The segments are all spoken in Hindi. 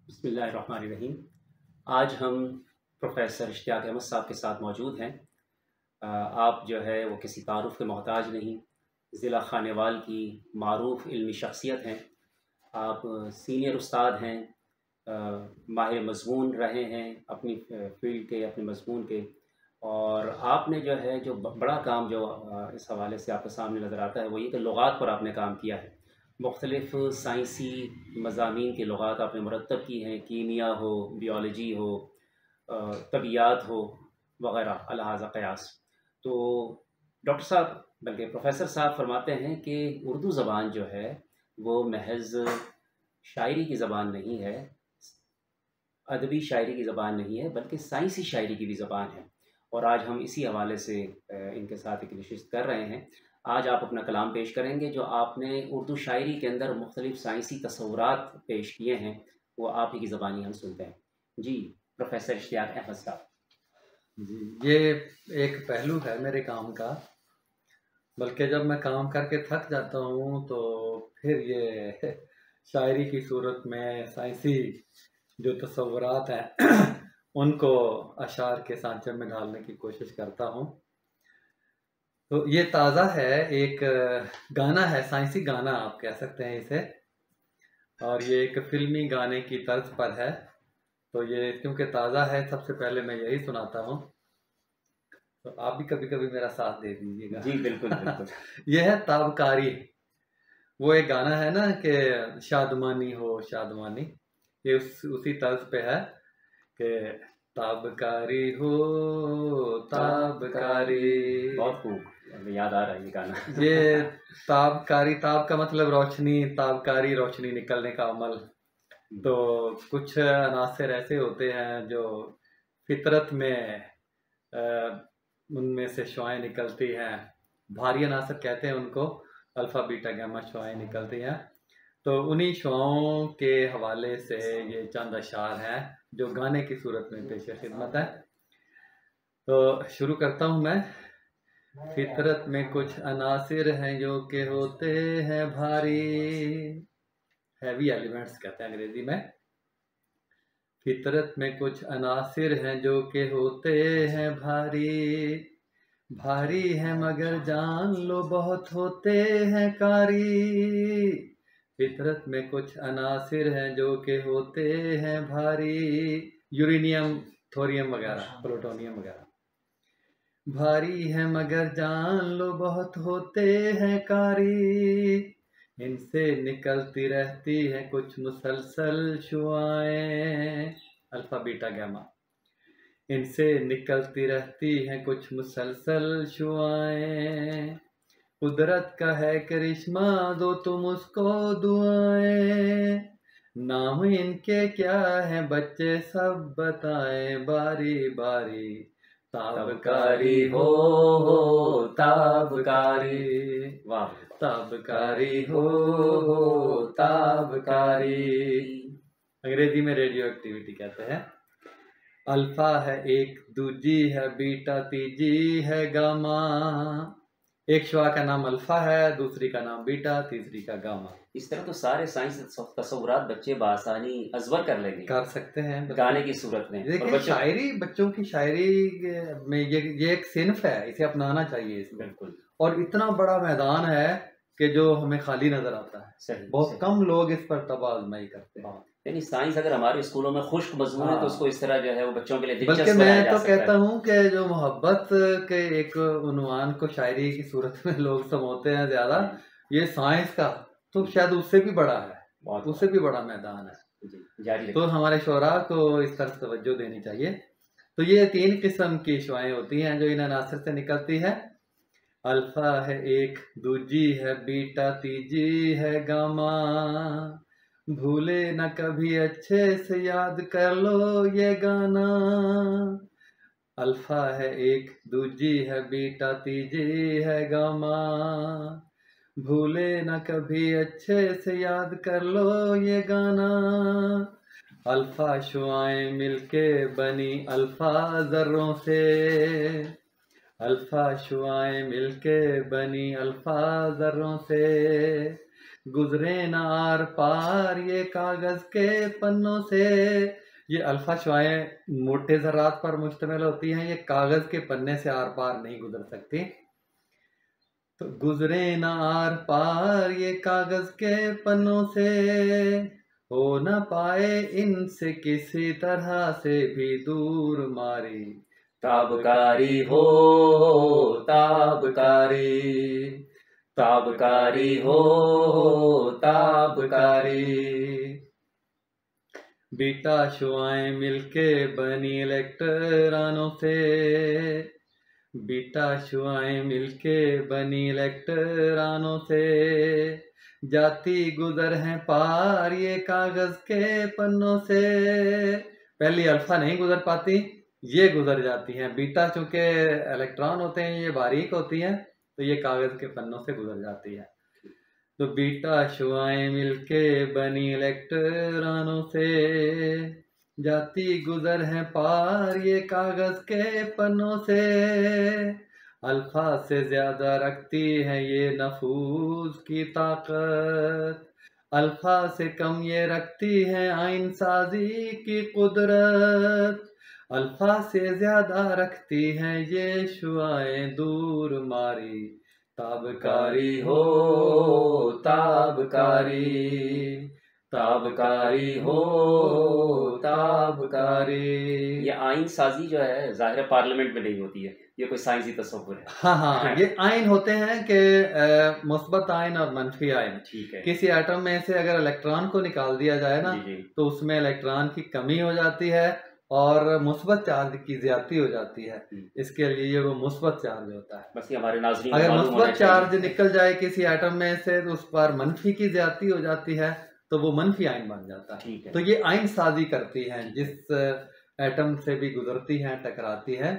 बिस्मिल्लाहिर्रहमानिर्रहीम। आज हम प्रोफ़ेसर इश्तियाक अहमद साहब के साथ मौजूद हैं। आप जो है वो किसी तारुफ़ के मोहताज नहीं, ज़िला खानेवाल की मारूफ़ इल्मी शख़्सियत हैं। आप सीनियर उस्ताद हैं, माहिर मज़मून रहे हैं अपनी फ़ील्ड के, अपने मज़मून के। और आपने जो है जो बड़ा काम जो इस हवाले से आपके सामने नज़र आता है वो ये कि लुग़ात पर आपने काम किया है। मुख्तलिफ़ साइंसी मज़ामीन की लुग़ात आपने मुरतब की हैं, कीमिया हो, बियोलॉजी हो, तबीयात हो वग़ैरह अलहाज़ा क़यास। तो डॉक्टर साहब बल्कि प्रोफ़ेसर साहब फ़रमाते हैं कि उर्दू ज़बान जो है वो महज़ शायरी की ज़बान नहीं है, अदबी शायरी की ज़बान नहीं है, बल्कि साइंसी शायरी की भी ज़बान है। और आज हम इसी हवाले से इनके साथ एक नशिस्त कर रहे हैं। आज आप अपना कलाम पेश करेंगे जो आपने उर्दू शायरी के अंदर मुख्तलिफ़ साइंसी तसव्वुरात पेश किए हैं, वो आप ही की ज़बानी हम सुनते हैं। जी, प्रोफ़ेसर इश्तियाक अहमद साहब। जी, ये एक पहलू है मेरे काम का। बल्कि जब मैं काम करके थक जाता हूँ तो फिर ये शायरी की सूरत में साइंसी जो तसव्वुरात हैं उनको अशार के सांचे में ढालने की कोशिश करता हूँ। तो ये ताज़ा है, एक गाना है, साइंसी गाना आप कह सकते हैं इसे। और ये एक फ़िल्मी गाने की तर्ज पर है। तो ये क्योंकि ताज़ा है, सबसे पहले मैं यही सुनाता हूँ। तो आप भी कभी-कभी मेरा साथ दे दीजिएगा। जी, बिल्कुल, बिल्कुल। ये है ताबकारी। वो एक गाना है ना कि शादमानी हो शादमानी, ये उसी तर्ज पे है कि ताबकारी हो ताबकारी। बहुत खूब, हमें याद आ रहा है ये गाना। ये ताबकारी, ताब का मतलब रोशनी, ताबकारी रोशनी निकलने का अमल। तो कुछ अनासर ऐसे होते हैं जो फितरत में उनमें से शुआएं निकलती हैं, भारी अनासर कहते हैं उनको, अल्फ़ा बीटा गामा शुआएं निकलती हैं। तो उन्हीं शुआओं के हवाले से ये चंद अशार हैं जो गाने की सूरत में पेश खिदमत है। तो शुरू करता हूँ मैं। फितरत में कुछ अनासिर हैं जो के होते हैं भारी, हैवी एलिमेंट्स कहते हैं अंग्रेजी में। फितरत में कुछ अनासिर हैं जो के होते हैं भारी, भारी है मगर जान लो बहुत होते हैं कारी। फितरत में कुछ अनासिर हैं जो के होते हैं भारी, यूरेनियम, थोरियम वगैरह, प्लूटोनियम वगैरह। भारी है मगर जान लो बहुत होते हैं कारी, इनसे निकलती रहती है कुछ मुसलसल शुआएं, अल्फा बीटा गामा। इनसे निकलती रहती हैं कुछ मुसलसल शुआएं, कुदरत का है करिश्मा दो तुम उसको दुआएं, नाम इनके क्या है बच्चे सब बताएं बारी बारी। ताबकारी हो ताबकारी, वाह! ताबकारी हो ताबकारी। अंग्रेजी में रेडियो एक्टिविटी कहते हैं। अल्फा है एक, दूजी है बीटा, तीजी है गामा। एक शुआ का नाम अल्फा है, दूसरी का नाम बीटा, तीसरी का गामा। इस तरह तो सारे साइंस तसव्वुरात बच्चे बासानी अज़बर कर लेंगे, कर सकते हैं गाने की सूरत में। देखिए, शायरी, बच्चों की शायरी में ये एक सिन्फ है, इसे अपनाना चाहिए इसमें। बिल्कुल। और इतना बड़ा मैदान है कि जो हमें खाली नजर आता है। सही, बहुत सही। कम लोग इस पर तब आजमाई करते हैं। यानी साइंस अगर हमारे स्कूलों में खुश्क मजमून है तो उसको इस तरह जो है वो बच्चों के लिए बल्कि दिलचस्प बनाया मैं जा तो सकता कहता है। हूँ कि जो मोहब्बत के एक उन्वान को शायरी की सूरत में लोग समझते हैं ज्यादा, ये साइंस का तो शायद उससे भी बड़ा है, उससे भी बड़ा मैदान है। तो हमारे शोरा को इस तरफ तवज्जो देनी चाहिए। तो ये 3 किस्म की शुआएं होती हैं जो इन अनासर से निकलती है। अल्फा है एक, दूजी है बीटा, तीजी है गामा। भूले न कभी अच्छे से याद कर लो ये गाना। अल्फा है एक, दूजी है बीटा, तीजी है गामा। भूले न कभी अच्छे से याद कर लो ये गाना। अल्फा शुआएं मिलके बनी अल्फा जर्रों से, अल्फा शुआएं मिलके बनी अल्फा जर्रों से, गुजरे न आर पार ये कागज के पन्नों से। ये अल्फा शुआएं मोटे ज़रात पर मुश्तमिल होती हैं, ये कागज के पन्ने से आर पार नहीं गुजर सकती। तो गुजरे न आर पार ये कागज के पन्नों से, हो न पाए इनसे किसी तरह से भी दूर मारी। ताबकारी हो ताबकारी, ताबकारी हो ताबकारी। बीटा शुआएं मिलके बनी इलेक्ट्रॉनों से, बीटा शुआएं मिलके बनी इलेक्ट्रॉनों से, जाती गुजर हैं पार ये कागज के पन्नों से। पहली अल्फा नहीं गुजर पाती, ये गुजर जाती हैं। बीटा चूंकि इलेक्ट्रॉन होते हैं, ये बारीक होती हैं, तो ये कागज के पन्नों से गुजर जाती है। तो बीटा शुआएं मिलके बनी इलेक्ट्रॉनों से, जाती गुजर हैं पार ये कागज के पन्नों से। अल्फा से ज्यादा रखती है ये नफूज की ताकत, अल्फा से कम ये रखती है आइन साजी की कुदरत। अल्फा से ज्यादा रखती हैं ये शुआएं दूर मारी। ताबकारी हो ताबकारी, ताबकारी हो ताबकारी। ये आइन साजी जो है ज़ाहिर है पार्लियामेंट में नहीं होती है, ये कोई साइंसी तस्वुर है। हाँ, ये आइन होते हैं कि मुस्बत आइन और मनफी आइन। ठीक है। किसी एटम में से अगर इलेक्ट्रॉन को निकाल दिया जाए ना, जी। तो उसमें इलेक्ट्रॉन की कमी हो जाती है और मुस्बत चार्ज की ज्यादती हो जाती है। इसके लिए ये वो मुस्बत चार्ज होता है। बस ये हमारे नाज़रीन अगर मालूम होना मुस्बत चार्ज निकल जाए किसी एटम में से, तो उस पर मनफी की ज्यादती हो जाती है, तो वो मनफी आइन बन जाता है। ठीक है। तो ये आइन साजी करती हैं, जिस एटम से भी गुजरती हैं, टकराती है,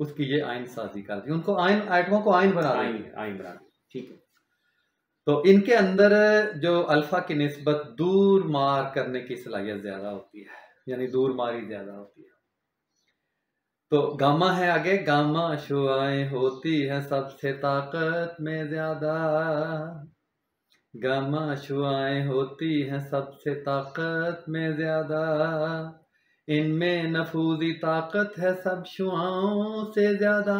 उसकी ये आइन साजी करती है। उनको आइन, एटमों को आइन बना देती है। आइन बना, ठीक है। तो इनके अंदर जो अल्फा की निस्बत दूर मार करने की सलाहियत ज्यादा होती है, यानी दूर मारी ज्यादा होती है। तो गामा है आगे, गामा शुआएं होती है सबसे ताकत में ज्यादा, गामा शुआएं होती हैं सबसे ताकत में ज्यादा, इनमें नफूजी ताकत है सब शुआओं से ज्यादा।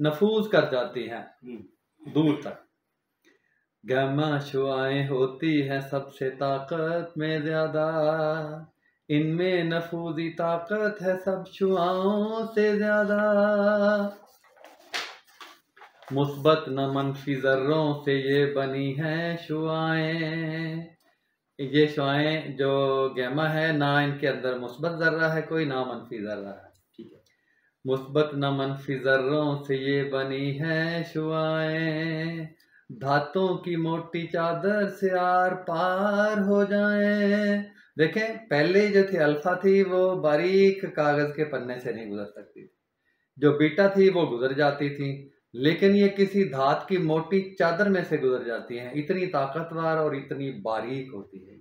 नफूज कर जाती हैं दूर तक। गामा शुआएं होती हैं सबसे ताकत में ज्यादा, इनमें नफूजी ताकत है सब शुआओं से ज्यादा। मुस्बत न मनफी जर्रों से ये बनी हैं शुआएं। ये शुआएं जो गैमा है, ना इनके अंदर मुस्बत जर्रा है कोई, ना मनफी जर्रा है। ठीक है। मुस्बत न मनफी जर्रों से ये बनी हैं शुआएं, धातों की मोटी चादर से आर पार हो जाएं। देखें, पहले जो थी अल्फा थी वो बारीक कागज के पन्ने से नहीं गुजर सकती, जो बीटा थी वो गुजर जाती थी, लेकिन ये किसी धात की मोटी चादर में से गुजर जाती हैं। इतनी ताकतवर और इतनी बारीक होती है।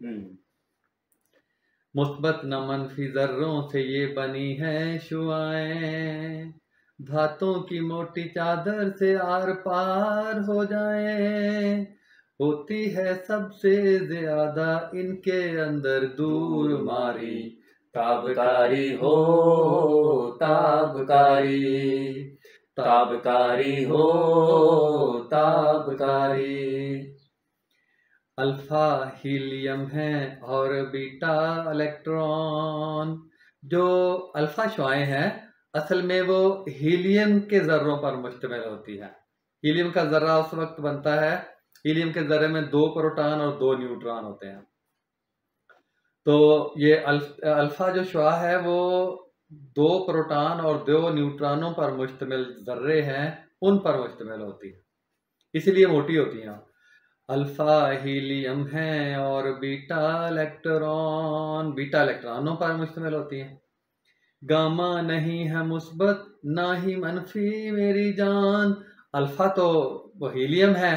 मुस्बत न मनफी जर्रों से ये बनी हैं शुआएं, धातों की मोटी चादर से आर पार हो जाएं। होती है सबसे ज्यादा इनके अंदर दूर मारी। ताबकारी हो ताबकारी, ताबकारी हो ताबकारी। अल्फा हीलियम है और बीटा इलेक्ट्रॉन। जो अल्फा शुआएं हैं असल में वो हीलियम के जर्रों पर मुश्तमिल होती है। हीलियम का जर्रा उस वक्त बनता है, हीलियम के जर्रे में 2 प्रोटॉन और 2 न्यूट्रॉन होते हैं। तो ये अल्फा जो शुआ है वो 2 प्रोटॉन और 2 न्यूट्रॉनों पर मुश्तमिल जर्रे हैं, उन पर मुश्तमिल होती है, इसलिए मोटी होती हैं। अल्फा हीलियम है और बीटा इलेक्ट्रॉनों पर मुश्तमिल होती है। गामा नहीं है मुस्बत ना ही मनफी मेरी जान। अल्फा तो वो हीलियम है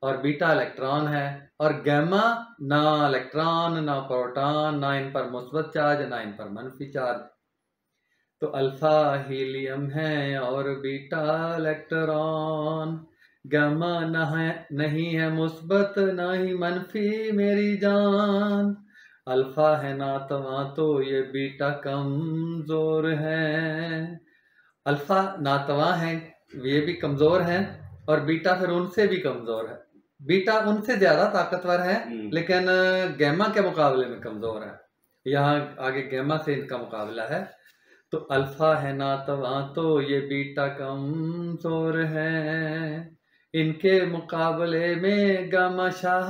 और बीटा इलेक्ट्रॉन है, और गैमा ना इलेक्ट्रॉन ना प्रोटॉन, ना इन पर मुस्बत चार्ज ना इन पर मनफी चार्ज। तो अल्फा हीलियम है और बीटा इलेक्ट्रॉन। गामा नहीं है मुस्बत ना ही मनफी मेरी जान। अल्फा है नातवा तो ये बीटा कमजोर है। अल्फा नातवा है, ये भी कमजोर है, और बीटा फिर उनसे भी कमजोर है। बीटा उनसे ज्यादा ताकतवर है लेकिन गैमा के मुकाबले में कमजोर है। यहाँ आगे गैमा से इनका मुकाबला है। तो अल्फा है नातवा तो ये बीटा कमजोर है। इनके मुकाबले में गामा शाह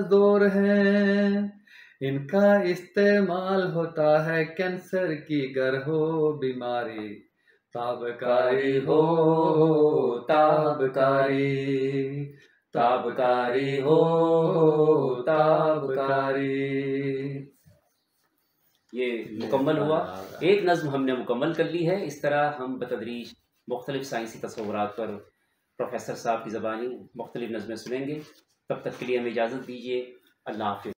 जोर है। इनका इस्तेमाल होता है कैंसर की गर हो बीमारी। ताबकारी हो ताबकारी, ताबकारी हो ताबकारी। ये मुकम्मल हुआ। एक नज़्म हमने मुकम्मल कर ली है। इस तरह हम बतदरीज मुख्तलिफ साइंसी तस्वुरात पर प्रोफेसर साहब की ज़बानी मुख्तलिफ नज़में सुनेंगे। तब तक के लिए हमें इजाज़त दीजिए। अल्लाह हाफ़िज़।